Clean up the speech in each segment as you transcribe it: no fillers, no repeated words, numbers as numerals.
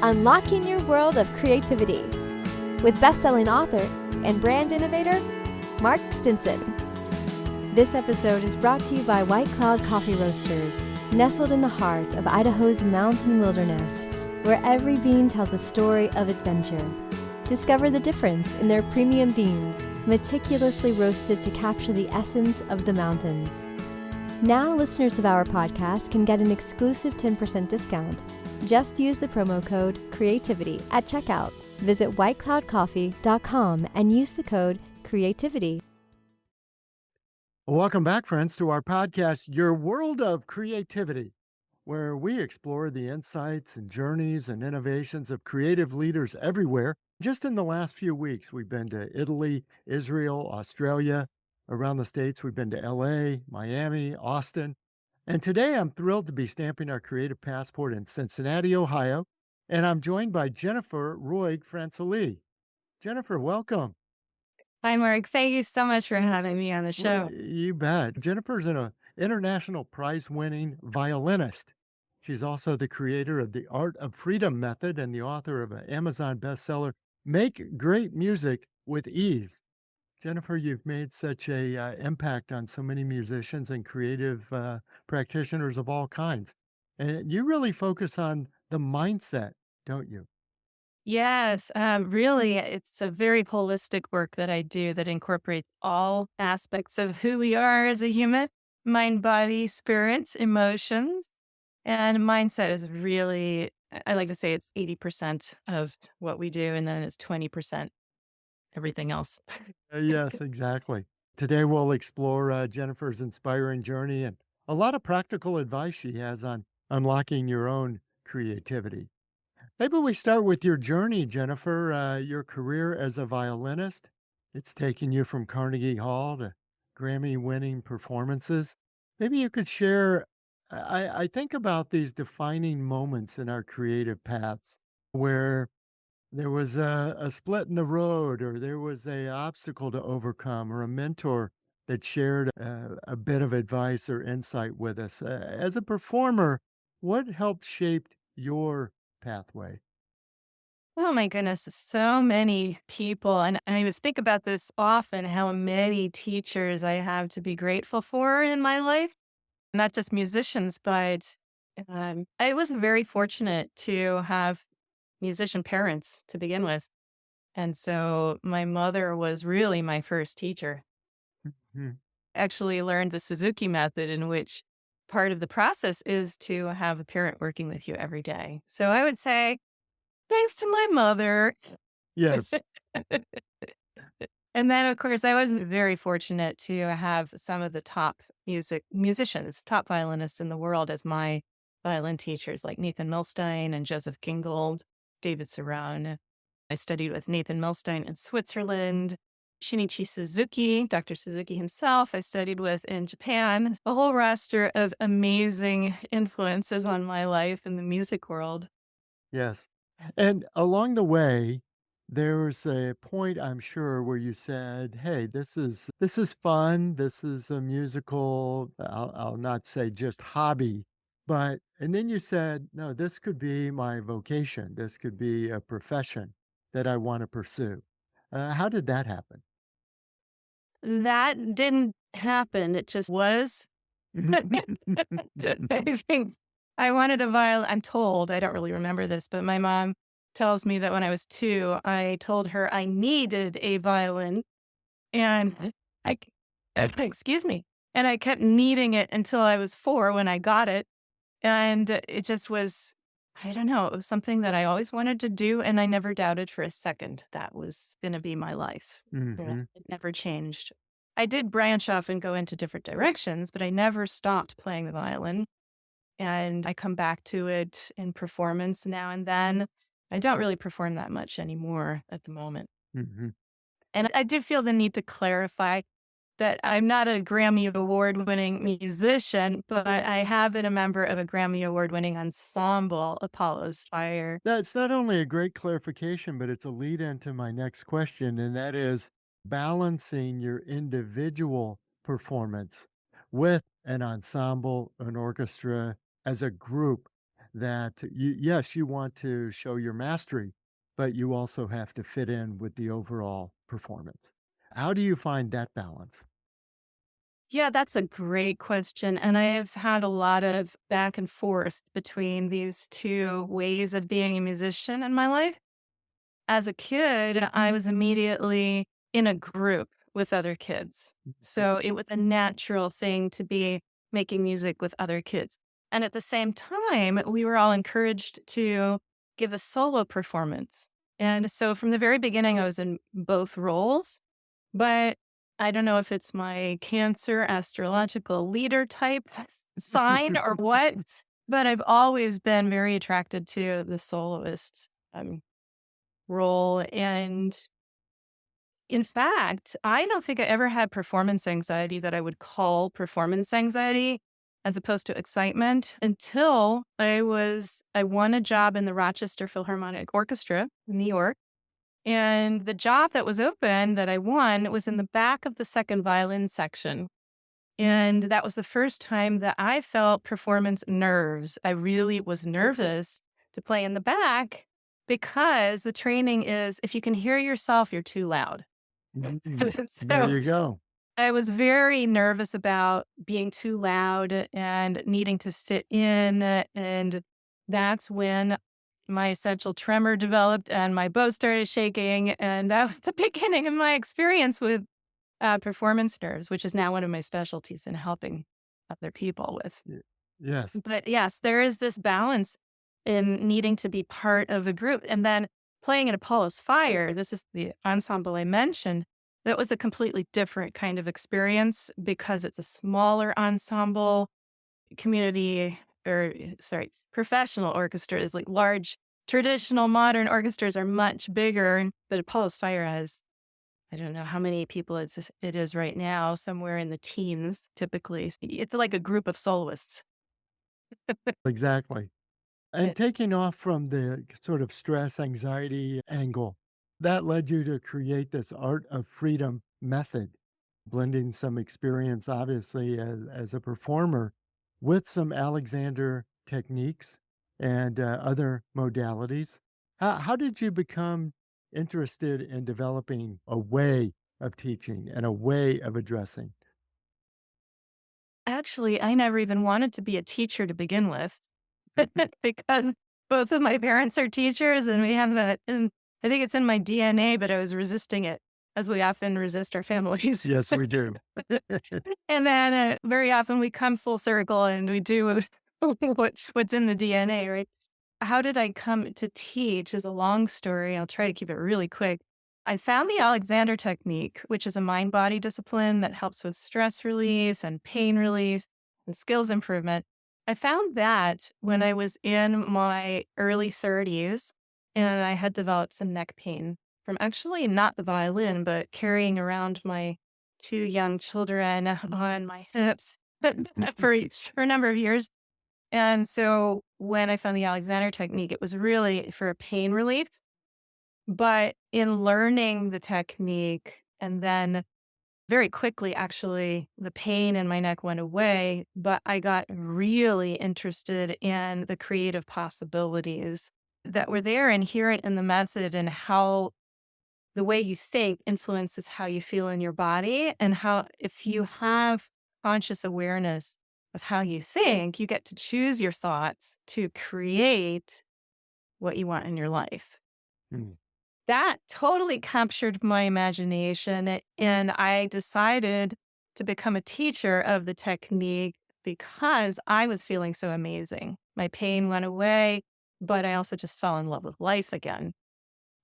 unlocking your world of creativity with best-selling author and brand innovator, Mark Stinson. This episode is brought to you by White Cloud Coffee Roasters, nestled in the heart of Idaho's mountain wilderness, where every bean tells a story of adventure. Discover the difference in their premium beans, meticulously roasted to capture the essence of the mountains. Now, listeners of our podcast can get an exclusive 10% discount. Just use the promo code CREATIVITY at checkout. Visit whitecloudcoffee.com and use the code CREATIVITY. Welcome back, friends, to our podcast, Your World of Creativity, where we explore the insights and journeys and innovations of creative leaders everywhere. Just in the last few weeks, we've been to Italy, Israel, Australia. Around the States, we've been to LA, Miami, Austin. And today I'm thrilled to be stamping our creative passport in Cincinnati, Ohio. And I'm joined by Jennifer Roig-Francolí. Jennifer, welcome. Hi, Mark. Thank you so much for having me on the show. You bet. Jennifer's an international prize-winning violinist. She's also the creator of the Art of Freedom method and the author of an Amazon bestseller, Make Great Music with Ease. Jennifer, you've made such a impact on so many musicians and creative practitioners of all kinds. And you really focus on the mindset, don't you? Yes, really, it's a very holistic work that I do that incorporates all aspects of who we are as a human: mind, body, spirits, emotions. And mindset is really, I like to say it's 80% of what we do, and then it's 20% everything else. Yes, exactly. Today we'll explore Jennifer's inspiring journey and a lot of practical advice she has on unlocking your own creativity. Maybe we start with your journey, Jennifer, your career as a violinist. It's taken you from Carnegie Hall to Grammy-winning performances. Maybe you could share. I think about these defining moments in our creative paths where there was a split in the road, or there was a obstacle to overcome, or a mentor that shared a bit of advice or insight with us. As a performer, what helped shape your pathway? Oh my goodness, so many people. And I always think about this often, how many teachers I have to be grateful for in my life. Not just musicians, but I was very fortunate to have musician parents to begin with. And so my mother was really my first teacher. Mhm. Actually learned the Suzuki method, in which part of the process is to have a parent working with you every day. So I would say, thanks to my mother. Yes. And then, of course, I was very fortunate to have some of the top musicians, top violinists in the world as my violin teachers, like Nathan Milstein and Joseph Gingold, David Cerrone. I studied with Nathan Milstein in Switzerland, Shinichi Suzuki, Dr. Suzuki himself, I studied with in Japan. A whole roster of amazing influences on my life in the music world. Yes. And along the way, there's a point, I'm sure, where you said, "Hey, this is fun. This is a musical, I'll not say just hobby, but," and then you said, "No, this could be my vocation. This could be a profession that I want to pursue." How did that happen? That didn't happen. It just was. I think I wanted a violin. I'm told, I don't really remember this, but my mom tells me that when I was 2, I told her I needed a violin, and I excuse me, and I kept needing it until I was 4 when I got it, and it just was, I don't know, it was something that I always wanted to do, and I never doubted for a second that was gonna be my life. Yeah, Mhm. it never changed. I did branch off and go into different directions, but I never stopped playing the violin, and I come back to it in performance now and then. I don't really perform that much anymore at the moment. Mhm. And I do feel the need to clarify that I'm not a Grammy award-winning musician, but I have been a member of a Grammy award-winning ensemble, Apollo's Fire. That's not only a great clarification, but it's a lead into my next question, and that is balancing your individual performance with an ensemble, an orchestra, as a group. that yes, you want to show your mastery, but you also have to fit in with the overall performance. How do you find that balance? Yeah, that's a great question. And I have had a lot of back and forth between these two ways of being a musician in my life. As a kid, I was immediately in a group with other kids. So it was a natural thing to be making music with other kids. And at the same time, we were all encouraged to give a solo performance. And so from the very beginning, I was in both roles. But I don't know if it's my Cancer astrological leader type sign or what, but I've always been very attracted to the soloist role. And in fact, I don't think I ever had performance anxiety that I would call performance anxiety as opposed to excitement until I won a job in the Rochester Philharmonic Orchestra in New York. And the job that was open that I won was in the back of the second violin section. And that was the first time that I felt performance nerves. I really was nervous to play in the back because the training is if you can hear yourself, you're too loud. There So you go. I was very nervous about being too loud and needing to fit in. And that's when my essential tremor developed and my bow started shaking. And that was the beginning of my experience with performance nerves, which is now one of my specialties in helping other people with. Y- Yes. But yes, there is this balance in needing to be part of a group. And then playing in Apollo's Fire, this is the ensemble I mentioned, that was a completely different kind of experience because it's a smaller ensemble, community, or sorry, professional orchestras, like large traditional modern orchestras are much bigger. But Apollo's Fire has, I don't know how many people it is right now, somewhere in the teens typically. It's like a group of soloists. Exactly. And It, taking off from the sort of stress, anxiety angle, that led you to create this art of freedom method, blending some experience, obviously, as a performer with some Alexander techniques and other modalities. How did you become interested in developing a way of teaching and a way of addressing? Actually, I never even wanted to be a teacher to begin with because both of my parents are teachers and we have that. And I think it's in my DNA, but I was resisting it as we often resist our families. Yes, we do. And then very often we come full circle and we do what's in the DNA, right? How did I come to teach is a long story. I'll try to keep it really quick. I found the Alexander technique, which is a mind body discipline that helps with stress release and pain release and skills improvement. I found that when I was in my early 30s and I had developed some neck pain from actually not the violin, but carrying around my two young children on my hips for a number of years. And so when I found the Alexander technique, it was really for pain relief. But in learning the technique and then very quickly, actually, the pain in my neck went away, but I got really interested in the creative possibilities that were there and hear it in the method and how the way you think influences how you feel in your body. And how, if you have conscious awareness of how you think, you get to choose your thoughts to create what you want in your life. Mm. That totally captured my imagination, and I decided to become a teacher of the technique because I was feeling so amazing. My pain went away, but I also just fell in love with life again.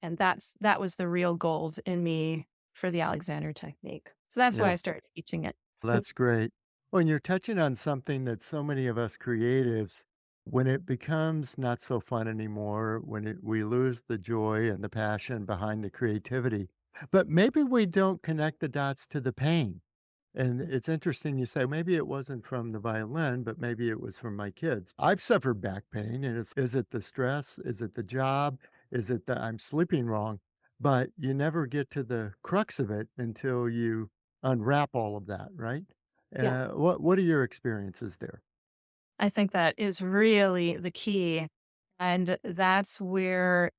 And that was the real gold in me for the Alexander technique. So that's why I Yes. started teaching it. That's great. Well, and you're touching on something that so many of us creatives, when it becomes not so fun anymore, we lose the joy and the passion behind the creativity, but maybe we don't connect the dots to the pain. And it's interesting you say maybe it wasn't from the violin, but maybe it was from my kids. I've suffered back pain, and is it the stress? Is it the job? Is it that I'm sleeping wrong? But you never get to the crux of it until you unwrap all of that, right? Yeah. What are your experiences there? I think that is really the key. And that's why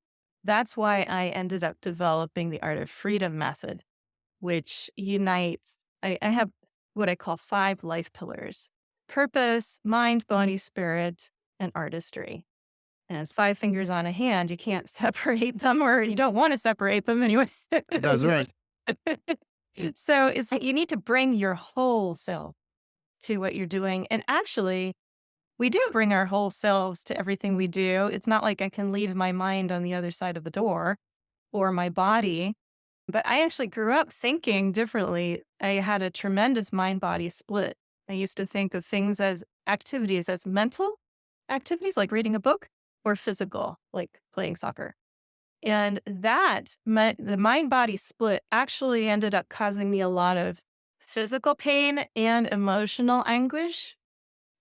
I ended up developing the Art of Freedom method, which unites, I have what I call 5 life pillars: purpose, mind, body, spirit, and artistry. And it's 5 fingers on a hand. You can't separate them, or you don't want to separate them anyways. That's right. So it's like you need to bring your whole self to what you're doing. And actually, we do bring our whole selves to everything we do. It's not like I can leave my mind on the other side of the door or my body. But I actually grew up thinking differently. I had a tremendous mind body split. I used to think of things as activities, as mental activities like reading a book, or physical, like playing soccer. And that meant the mind body split actually ended up causing me a lot of physical pain and emotional anguish.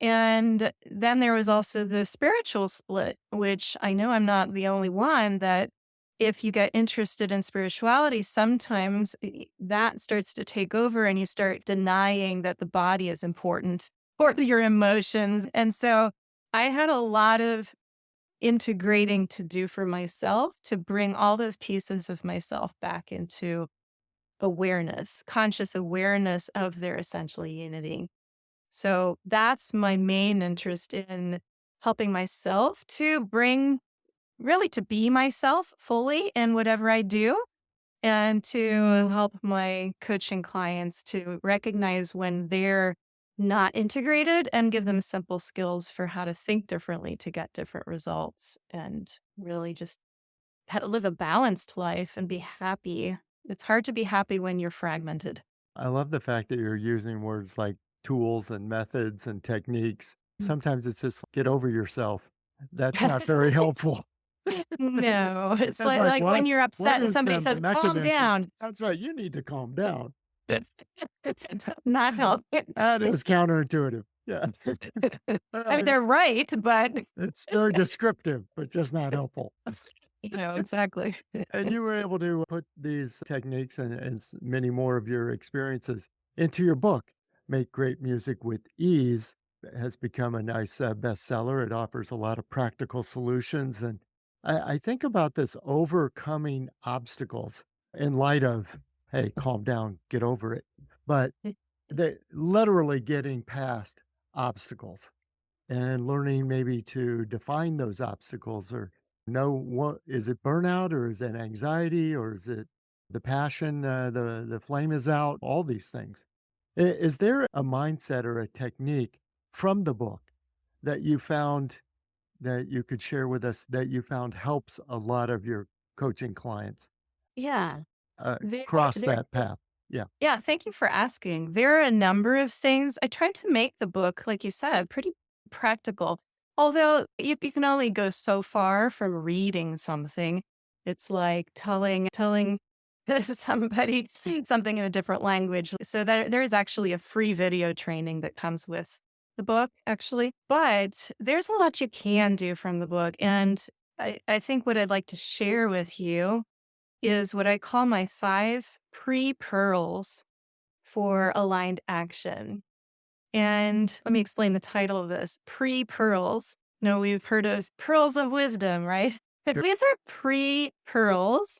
And then there was also the spiritual split, which I know I'm not the only one, that if you get interested in spirituality, sometimes that starts to take over and you start denying that the body is important or your emotions. And so I had a lot of integrating to do for myself to bring all those pieces of myself back into awareness, conscious awareness of their essential unity. So that's my main interest in helping myself to bring, really to be myself fully in whatever I do, and to help my coaching clients to recognize when they're not integrated and give them simple skills for how to think differently to get different results, and really just how to live a balanced life and be happy. It's hard to be happy when you're fragmented. I love the fact that you're using words like tools and methods and techniques. Sometimes it's just get over yourself. That's not very helpful. No, it's It's like, like when what? you're What upset and is somebody the says, "Calm mechanism? down." That's right. You need to calm down. It's not helping. That is counterintuitive. Yeah. I mean, they're right, but It's very descriptive, but just not helpful. exactly. And you were able to put these techniques and many more of your experiences into your book, Make Great Music with Ease. It has become a nice bestseller. It offers a lot of practical solutions. And I think about this overcoming obstacles in light of, hey, calm down, get over it. But they literally getting past obstacles and learning maybe to define those obstacles or know what is it burnout or is it anxiety or is it the passion, the flame is out, all these things. Is there a mindset or a technique from the book that you found that you could share with us that you found helps a lot of your coaching clients Yeah. There, cross there, that path? Yeah. yeah. Thank you for asking. There are a number of things. I tried to make the book, like you said, pretty practical. Although you can only go so far from reading something. It's like telling somebody something in a different language. So there is actually a free video training that comes with the book, actually. But there's a lot you can do from the book. And I think what I'd like to share with you is what I call my 5 pre-pearls for aligned action. And let me explain the title of this. Pre-pearls. No, we've heard of pearls of wisdom, right? Sure. These are pre-pearls.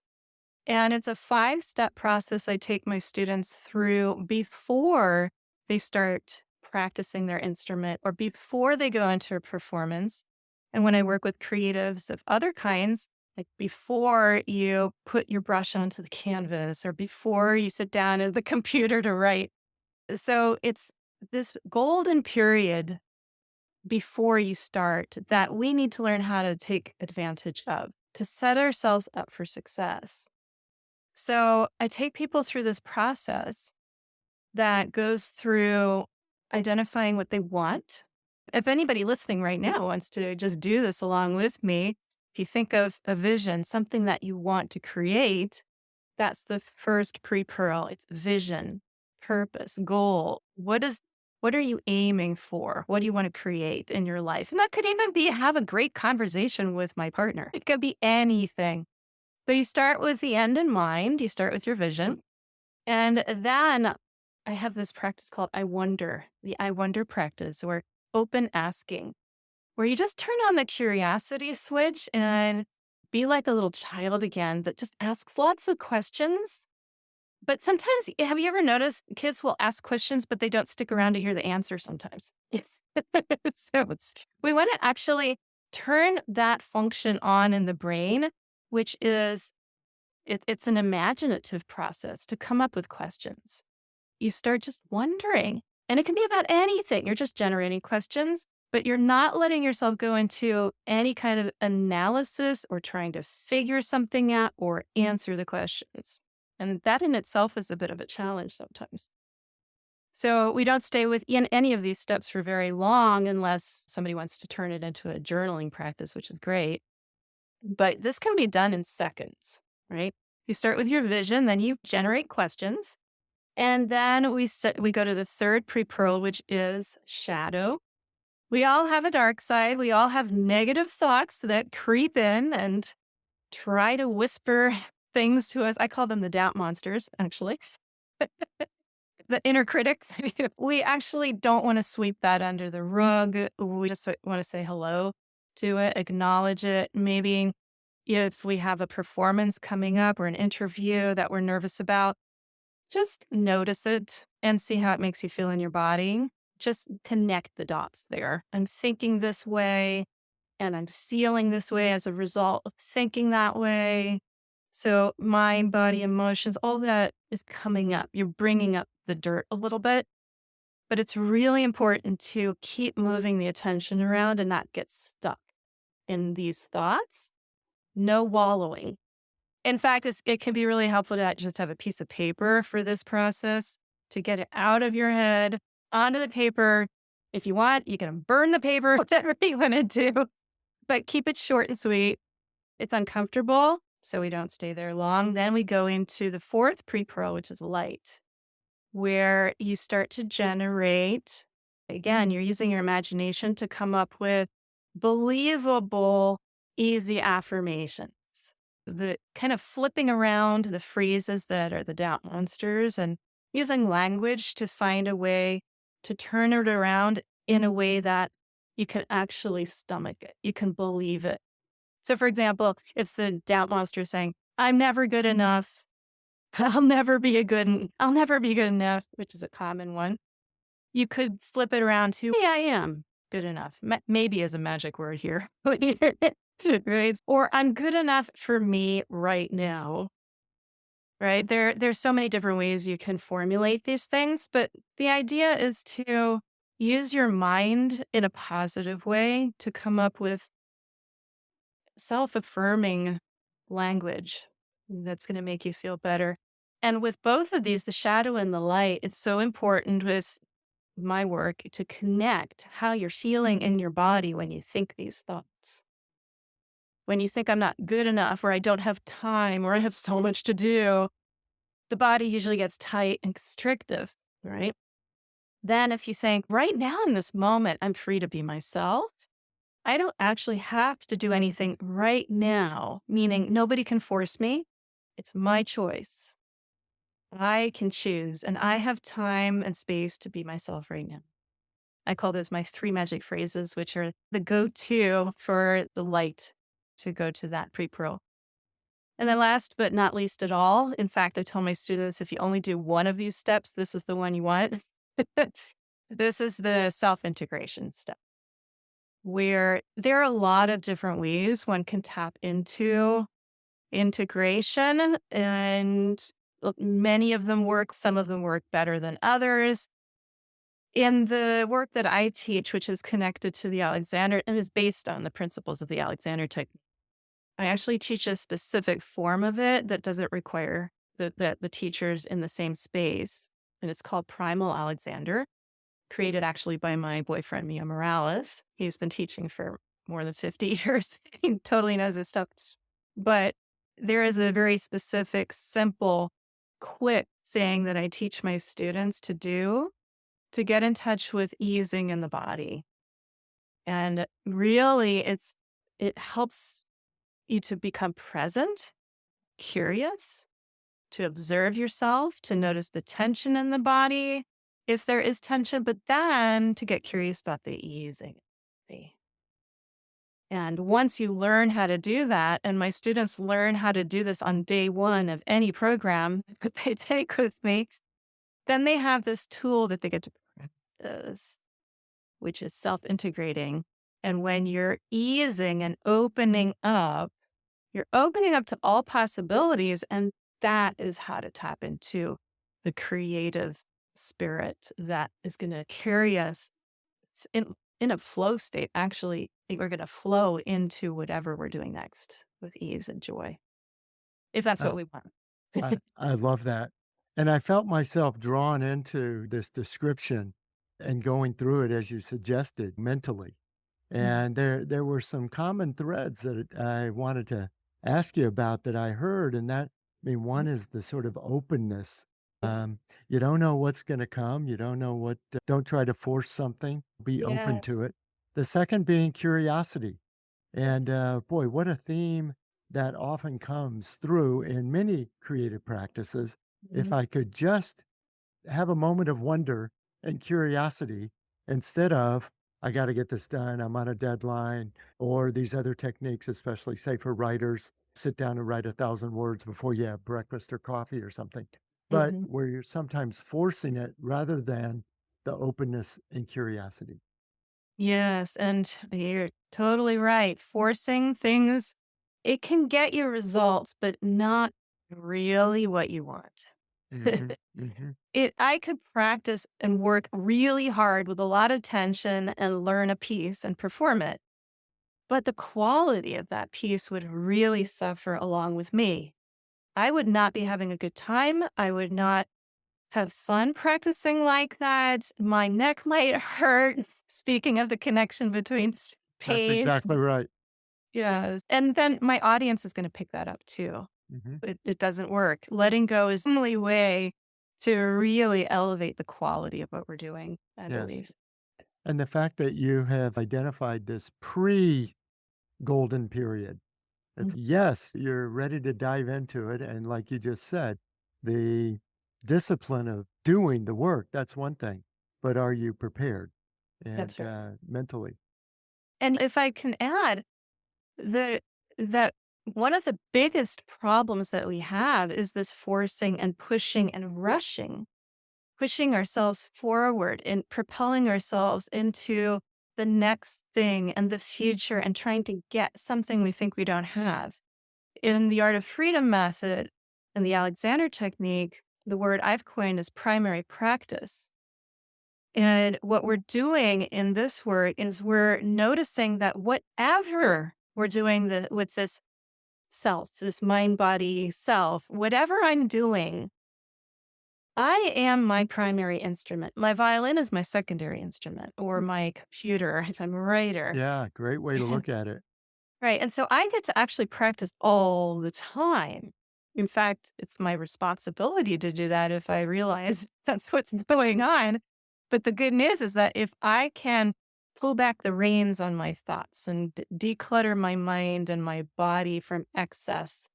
And it's a 5-step process I take my students through before they start practicing their instrument or before they go into a performance. And when I work with creatives of other kinds, like before you put your brush onto the canvas or before you sit down at the computer to write. So it's this golden period before you start that we need to learn how to take advantage of to set ourselves up for success. So I take people through this process that goes through identifying what they want. If anybody listening right now wants to just do this along with me, if you think of a vision, something that you want to create, that's the first pre-pearl. It's vision, purpose, goal. What are you aiming for? What do you want to create in your life? And that could even be have a great conversation with my partner. It could be anything. So you start with the end in mind. You start with your vision. And then I have this practice called I Wonder, the I Wonder practice, where open asking, where you just turn on the curiosity switch and be like a little child again that just asks lots of questions. But sometimes, have you ever noticed kids will ask questions, but they don't stick around to hear the answer sometimes? It's we want to actually turn that function on in the brain, which is it's an imaginative process to come up with questions. You start just wondering, and it can be about anything. You're just generating questions, but you're not letting yourself go into any kind of analysis or trying to figure something out or answer the questions. And that in itself is a bit of a challenge sometimes. So we don't stay within any of these steps for very long unless somebody wants to turn it into a journaling practice, which is great. But this can be done in seconds, right? You start with your vision, then you generate questions. And then we go to the third pre-pearl, which is shadow. We all have a dark side. We all have negative thoughts that creep in and try to whisper things to us. I call them the doubt monsters, actually. The inner critics. We actually don't want to sweep that under the rug. We just want to say hello to it, acknowledge it. Maybe if we have a performance coming up or an interview that we're nervous about, just notice it and see how it makes you feel in your body. Just connect the dots there. I'm thinking this way and I'm feeling this way as a result of thinking that way. So mind, body, emotions, all that is coming up. You're bringing up the dirt a little bit, but it's really important to keep moving the attention around and not get stuck in these thoughts. No wallowing. In fact, it can be really helpful to just have a piece of paper for this process to get it out of your head onto the paper. If you want, you can burn the paper, whatever you want to do, but keep it short and sweet. It's uncomfortable, so we don't stay there long. Then we go into the fourth pre-pearl, which is light, where you start to generate. Again, you're using your imagination to come up with believable, easy affirmations. The kind of flipping around the phrases that are the doubt monsters and using language to find a way to turn it around in a way that you can actually stomach it. You can believe it. So, for example, if the doubt monster is saying, I'm never good enough, I'll never be good enough, which is a common one. You could flip it around to, hey, I am good enough. Maybe as a magic word here. Right? Or I'm good enough for me right now. Right? There's so many different ways you can formulate these things, but the idea is to use your mind in a positive way to come up with self-affirming language that's going to make you feel better. And with both of these, the shadow and the light, it's so important with my work to connect how you're feeling in your body when you think these thoughts. When you think I'm not good enough, or I don't have time, or I have so much to do, the body usually gets tight and constrictive, right? Then if you think, right now in this moment, I'm free to be myself, I don't actually have to do anything right now, meaning nobody can force me. It's my choice. I can choose, and I have time and space to be myself right now. I call those my 3 magic phrases, which are the go-to for the light to go to that pre-pearl. And then last but not least at all, in fact, I tell my students, if you only do one of these steps, this is the one you want. This is the self-integration step, where there are a lot of different ways one can tap into integration, and many of them work. Some of them work better than others. In the work that I teach, which is connected to the Alexander and is based on the principles of the Alexander technique, I actually teach a specific form of it that doesn't require the teachers in the same space. And it's called Primal Alexander, created actually by my boyfriend, Mia Morales. He's been teaching for more than 50 years. He totally knows his stuff. But there is a very specific, simple, quick thing that I teach my students to do to get in touch with easing in the body. And really, it helps you to become present, curious, to observe yourself, to notice the tension in the body, if there is tension, but then to get curious about the easing. And once you learn how to do that, and my students learn how to do this on day one of any program that they take with me, then they have this tool that they get to practice, which is self-integrating. And when you're easing and opening up, you're opening up to all possibilities. And that is how to tap into the creative spirit that is going to carry us in a flow state. Actually, we're going to flow into whatever we're doing next with ease and joy, if that's Uh, what we want. I love that. And I felt myself drawn into this description and going through it as you suggested mentally. Mhm. And there were some common threads that I wanted to ask you about that I heard, and that I mean, one is the sort of openness. Yes. You don't know what's going to come. You don't know what. Don't try to force something. Be open Yes. to it. The second being curiosity. And Yes. boy, what a theme that often comes through in many creative practices. If Mhm. I could just have a moment of wonder and curiosity instead of, I got to get this done, I'm on a deadline, or these other techniques, especially say for writers, sit down and write 1,000 words before you have breakfast or coffee or something. But Mhm. where you're sometimes forcing it rather than the openness and curiosity. Yes, and you're totally right. Forcing things, it can get you results, but not really what you want. Hmm. Hmm. I could practice and work really hard with a lot of tension and learn a piece and perform it. But the quality of that piece would really suffer along with me. I would not be having a good time. I would not have fun practicing like that. My neck might hurt. Speaking of the connection between That's pain. exactly right. Yes. And then my audience is going to pick that up too. Hmm. It doesn't work. Letting go is the only way to really elevate the quality of what we're doing, I Yes. believe. And the fact that you have identified this pre golden period. It's Mm. yes, you're ready to dive into it. And like you just said, the discipline of doing the work, that's one thing. But are you prepared That's and right. mentally? And if I can add, the that one of the biggest problems that we have is this forcing and pushing and rushing, pushing ourselves forward and propelling ourselves into the next thing and the future and trying to get something we think we don't have. In the Art of Freedom method and the Alexander technique, the word I've coined is primary practice. And what we're doing in this work is we're noticing that whatever we're doing with this self, this mind body self, whatever I'm doing, I am my primary instrument. My violin is my secondary instrument, or my computer if I'm a writer. Yeah, great way to look at it. Right. And so I get to actually practice all the time. In fact, it's my responsibility to do that if I realize that's what's going on. But the good news is that if I can pull back the reins on my thoughts and declutter my mind and my body from excess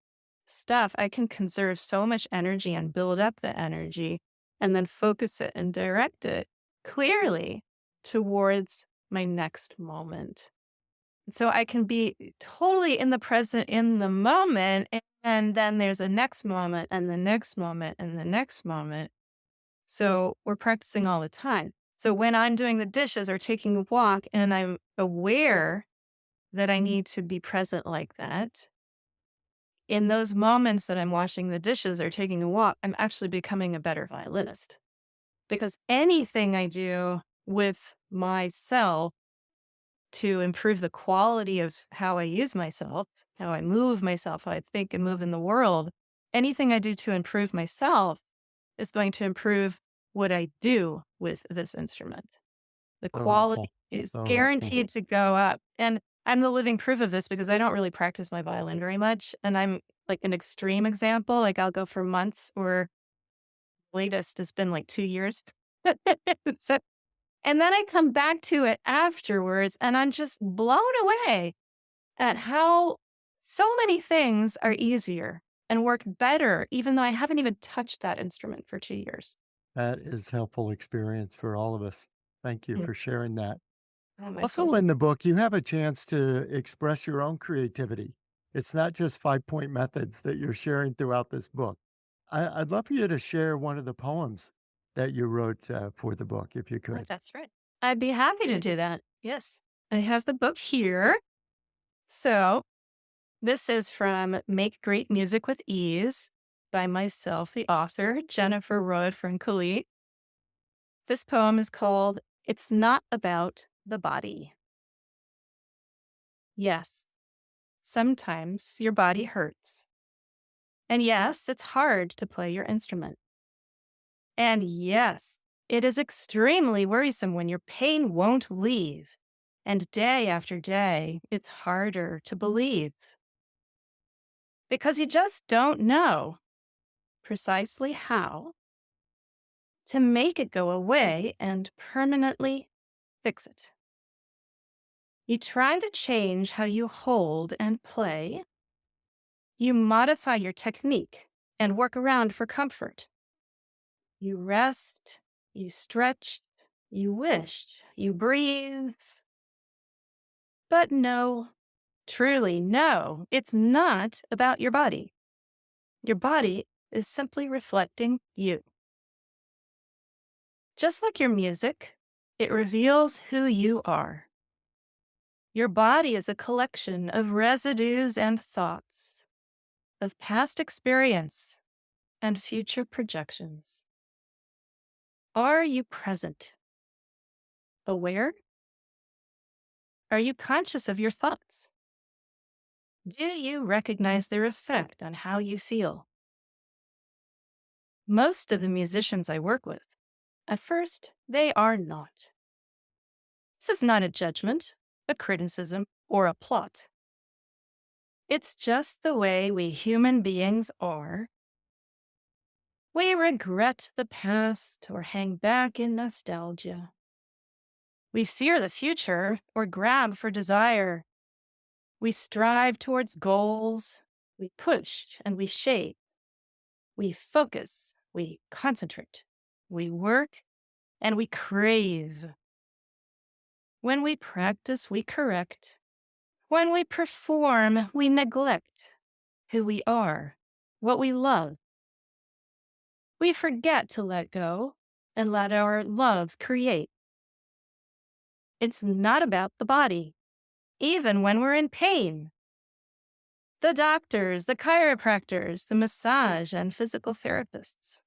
stuff, I can conserve so much energy and build up the energy and then focus it and direct it clearly towards my next moment. So I can be totally in the present in the moment. And then there's a next moment and the next moment and the next moment. So we're practicing all the time. So when I'm doing the dishes or taking a walk and I'm aware that I need to be present like that, in those moments that I'm washing the dishes or taking a walk, I'm actually becoming a better violinist because anything I do with myself to improve the quality of how I use myself, how I move myself, how I think and move in the world, anything I do to improve myself is going to improve what I do with this instrument. The So helpful. quality is So helpful. guaranteed to go up. And I'm the living proof of this because I don't really practice my violin very much. And I'm like an extreme example. Like I'll go for months or latest has been like 2 years. So and then I come back to it afterwards and I'm just blown away at how so many things are easier and work better, even though I haven't even touched that instrument for 2 years. That is helpful experience for all of us. Thank you Mm. for sharing that. Oh, my Also, pleasure. in the book, you have a chance to express your own creativity. It's not just 5 point methods that you're sharing throughout this book. I'd love for you to share one of the poems that you wrote for the book, if you Oh, could. that's right. I'd be happy to do that. Yes. I have the book here. So this is from Make Great Music with Ease by myself, the author, Jennifer Roig-Francolí. This poem is called It's Not About the Body. Yes, sometimes your body hurts. And yes, it's hard to play your instrument. And yes, it is extremely worrisome when your pain won't leave. And day after day, it's harder to believe. Because you just don't know precisely how to make it go away and permanently fix it. You try to change how you hold and play. You modify your technique and work around for comfort. You rest, you stretch, you wish, you breathe. But no, truly no, it's not about your body. Your body is simply reflecting you. Just like your music, it reveals who you are. Your body is a collection of residues and thoughts, of past experience and future projections. Are you present? Aware? Are you conscious of your thoughts? Do you recognize their effect on how you feel? Most of the musicians I work with, at first, they are not. This is not a judgment, a criticism, or a plot. It's just the way we human beings are. We regret the past or hang back in nostalgia. We fear the future or grab for desire. We strive towards goals. We push and we shape. We focus. We concentrate. We work and we crave. When we practice, we correct. When we perform, we neglect who we are, what we love. We forget to let go and let our love create. It's not about the body, even when we're in pain. The doctors, the chiropractors, the massage and physical therapists,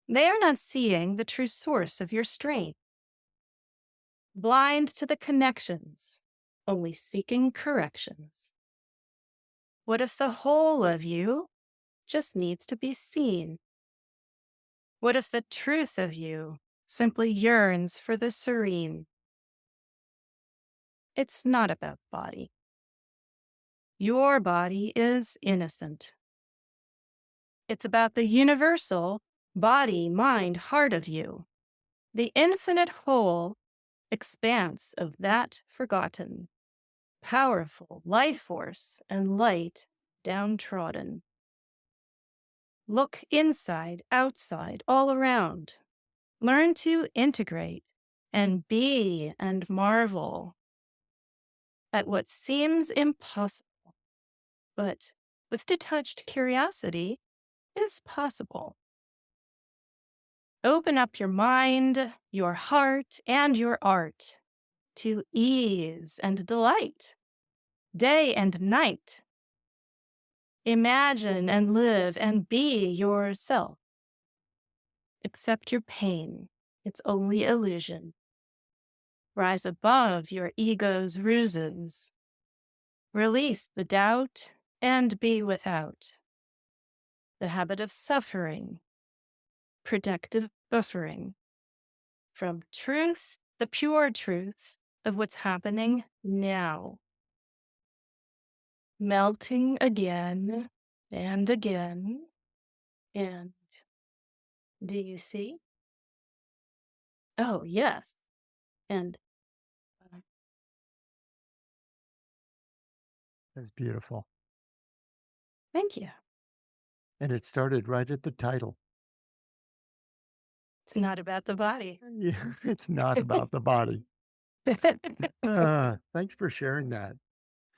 they are not seeing the true source of your strain. Blind to the connections, only seeking corrections. What if the whole of you just needs to be seen? What if the truth of you simply yearns for the serene? It's not about body. Your body is innocent. It's about the universal body, mind, heart of you, the infinite whole expanse of that forgotten, powerful life force and light downtrodden. Look inside, outside, all around. Learn to integrate and be and marvel at what seems impossible, but with detached curiosity is possible. Open up your mind, your heart, and your art to ease and delight, day and night. Imagine and live and be yourself. Accept your pain. It's only illusion. Rise above your ego's ruses. Release the doubt and be without. The habit of suffering, productive buffering. From truth, the pure truth of what's happening now. Melting again and again. And do you see? Oh, yes. And That's beautiful. thank you. And it started right at the title. It's not about the body. Yeah, it's not about the body. Thanks for sharing that.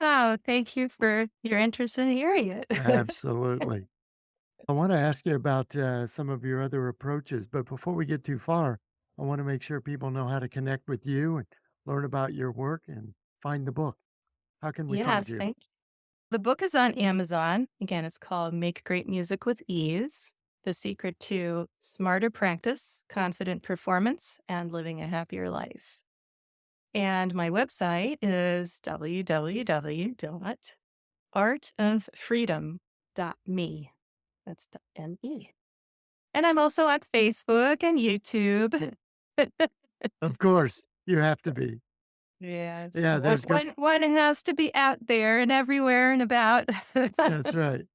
Oh, thank you for your interest in hearing it. Absolutely. I want to ask you about some of your other approaches, but before we get too far, I want to make sure people know how to connect with you and learn about your work and find the book. How can we find Yes, you? thank you. The book is on Amazon. Again, it's called Make Great Music with Ease: The Secret to Smarter Practice, Confident Performance, and Living a Happier Life. And my website is www.artoffreedom.me. That's .me. And I'm also on Facebook and YouTube. Of course, you have to be. Yes. Yeah, there's good. One has to be out there and everywhere and about. That's right.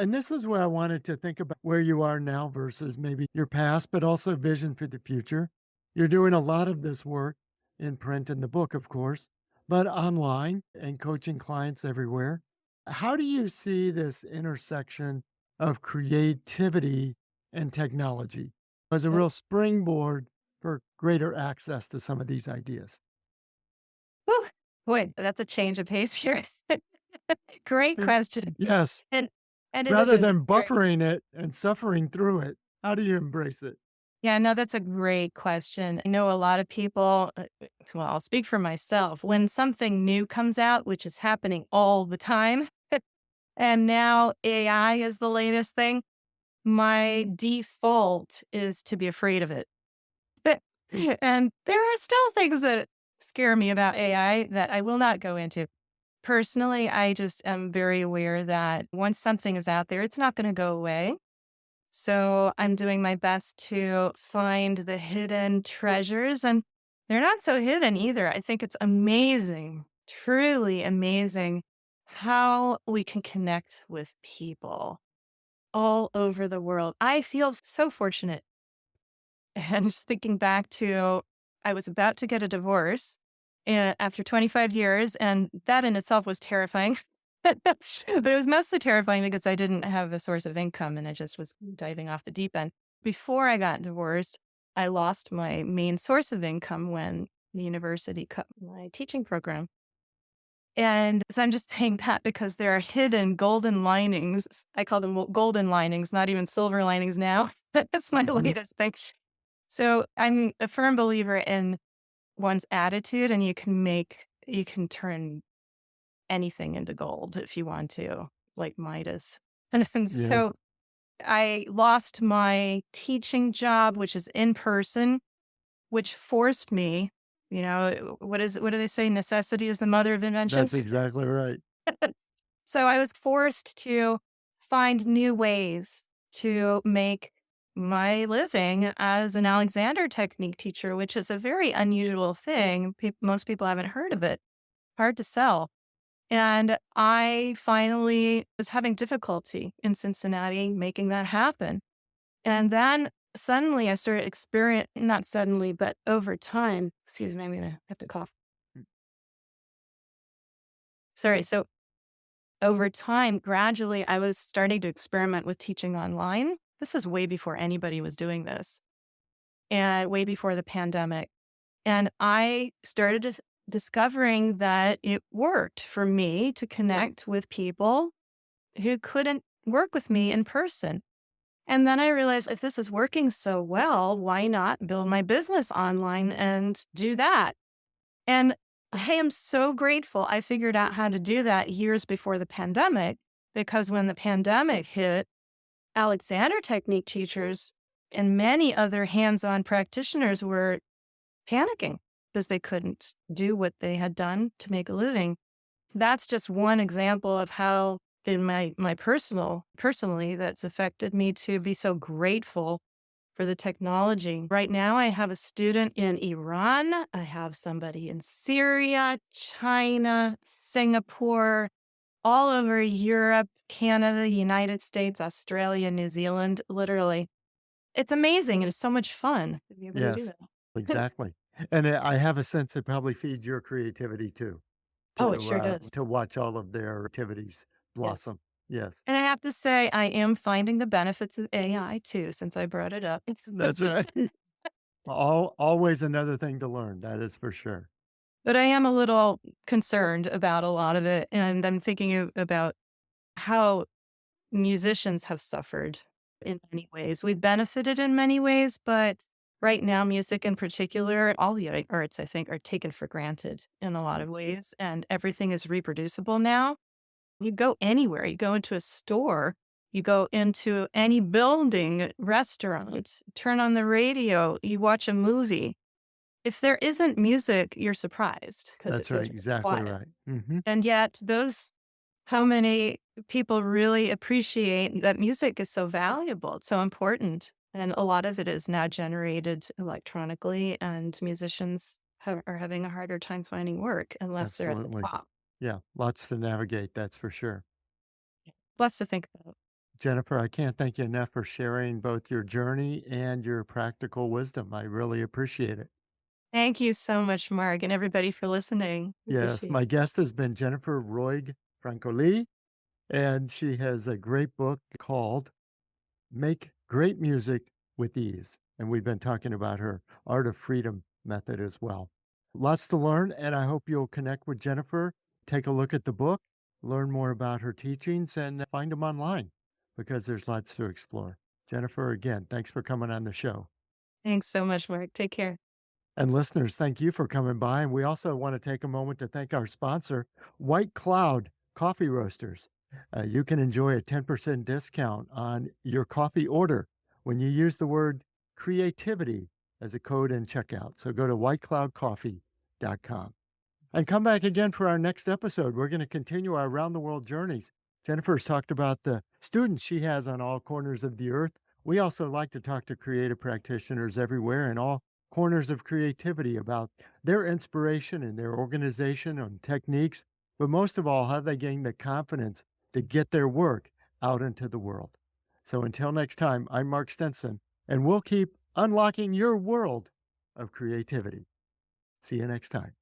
And this is where I wanted to think about where you are now versus maybe your past, but also vision for the future. You're doing a lot of this work in print in the book, of course, but online and coaching clients everywhere. How do you see this intersection of creativity and technology as a real springboard for greater access to some of these ideas? Whew. Boy, that's a change of pace here. Great Mm, question. yes. And it is Rather a than great, buffering it and suffering through it, how do you embrace it? yeah, no, that's a great question. I know a lot of people, well, I'll speak for myself. When something new comes out, which is happening all the time, and now AI is the latest thing, my default is to be afraid of it. And there are still things that scare me about AI that I will not go into. Personally, I just am very aware that once something is out there, it's not going to go away. So I'm doing my best to find the hidden treasures, and they're not so hidden either. I think it's amazing, truly amazing how we can connect with people all over the world. I feel so fortunate. And just thinking back to, I was about to get a divorce after 25 years, and that in itself was terrifying. But it was mostly terrifying because I didn't have a source of income and I just was diving off the deep end. Before I got divorced, I lost my main source of income when the university cut my teaching program. And so I'm just saying that because there are hidden golden linings. I call them golden linings, not even silver linings now. That's my Mhm. latest thing. So I'm a firm believer in one's attitude, and you can turn anything into gold if you want to, like Midas. And Yes, so I lost my teaching job, which is in person, which forced me, what do they say? Necessity is the mother of invention. that's exactly right. So I was forced to find new ways to make my living as an Alexander technique teacher, which is a very unusual thing. Most people haven't heard of it. Hard to sell. And I finally was having difficulty in Cincinnati making that happen. And then suddenly I started not suddenly, but over time, excuse me, I'm going to have to cough. Sorry. So over time, gradually, I was starting to experiment with teaching online. This is way before anybody was doing this and way before the pandemic. And I started discovering that it worked for me to connect with people who couldn't work with me in person. And then I realized if this is working so well, why not build my business online and do that? And I am so grateful I figured out how to do that years before the pandemic, because when the pandemic hit, Alexander technique teachers and many other hands-on practitioners were panicking because they couldn't do what they had done to make a living. That's just one example of how in my personally that's affected me to be so grateful for the technology. Right now, I have a student in Iran. I have somebody in Syria, China, Singapore, all over Europe, Canada, United States, Australia, New Zealand, literally. It's amazing and it's so much fun to be able to do Yes, that. exactly. And I have a sense it probably feeds your creativity too, Oh, it sure does. to watch all of their activities Yes. blossom. Yes, And I have to say, I am finding the benefits of AI too, since I brought it up. that's right. Always another thing to learn, that is for sure. But I am a little concerned about a lot of it, and I'm thinking about how musicians have suffered in many ways. We've benefited in many ways, but right now, music in particular, all the arts, I think, are taken for granted in a lot of ways, and everything is reproducible now. You go anywhere, you go into a store, you go into any building, restaurant, turn on the radio, you watch a movie. If there isn't music, you're surprised because it That's right, feels really exactly quiet. right. Mhm. And yet how many people really appreciate that music is so valuable, it's so important, and a lot of it is now generated electronically, and musicians are having a harder time finding work unless they're at the Absolutely. top. Yeah, lots to navigate, that's for sure. Lots to think about. Jennifer, I can't thank you enough for sharing both your journey and your practical wisdom. I really appreciate it. Thank you so much, Mark, and everybody for listening. Yes, Appreciate my it. guest has been Jennifer Roig-Francolí, and she has a great book called Make Great Music with Ease. And we've been talking about her Art of Freedom method as well. Lots to learn, and I hope you'll connect with Jennifer, take a look at the book, learn more about her teachings, and find them online because there's lots to explore. Jennifer, again, thanks for coming on the show. Thanks so much, Mark. Take care. And listeners, thank you for coming by. And we also want to take a moment to thank our sponsor, White Cloud Coffee Roasters. You can enjoy a 10% discount on your coffee order when you use the word creativity as a code in checkout. So go to whitecloudcoffee.com. And come back again for our next episode. We're going to continue our around the world journeys. Jennifer's talked about the students she has on all corners of the earth. We also like to talk to creative practitioners everywhere in all corners of creativity about their inspiration and their organization and techniques, but most of all, how they gain the confidence to get their work out into the world. So until next time, I'm Mark Stinson, and we'll keep unlocking your world of creativity. See you next time.